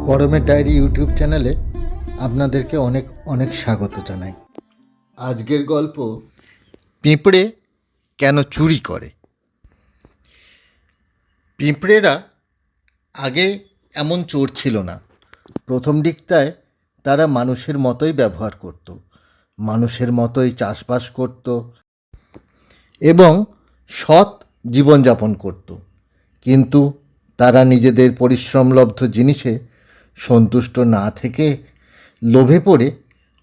পরমের diary YouTube চ্যানেলে আপনাদেরকে অনেক অনেক স্বাগত জানাই। আজকের গল্প, পিঁপড়ে কেন চুরি করে। পিঁপড়েরা আগে এমন চোর ছিল না। প্রথম দিকটায় তারা মানুষের মতোই ব্যবহার করত, মানুষের মতোই চাষবাস করত এবং সৎ জীবনযাপন করত। কিন্তু তারা নিজেদের পরিশ্রমলব্ধ জিনিসে সন্তুষ্ট না থেকে লোভে পড়ে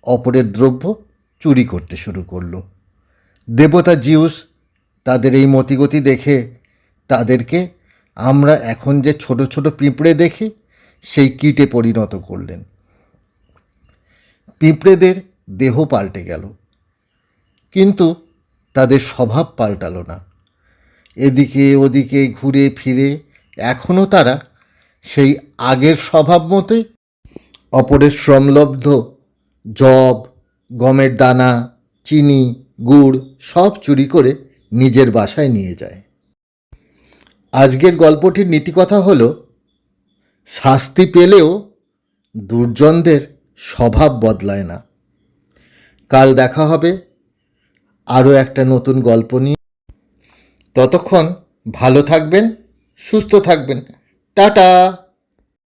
অপরের দ্রব্য চুরি করতে শুরু করলো। দেবতা জিউস তাদের এই মতিগতি দেখে তাদেরকে আমরা এখন যে ছোট ছোট পিঁপড়ে দেখি সেই কীটে পরিণত করলেন। পিঁপড়েদের দেহ পাল্টে গেল, কিন্তু তাদের স্বভাব পাল্টালো না। এদিকে ওদিকে ঘুরে ফিরে এখনও তারা সেই আগের স্বভাব মতোই অপরের শ্রমলব্ধ যব, গমের দানা, চিনি, গুড় সব চুরি করে নিজের বাসায় নিয়ে যায়। আজকের গল্পটির নীতিকথা হলো, শাস্তি পেলেও দুর্জনদের স্বভাব বদলায় না। কাল দেখা হবে আরও একটা নতুন গল্প নিয়ে। ততক্ষণ ভালো থাকবেন, সুস্থ থাকবেন। টাটা।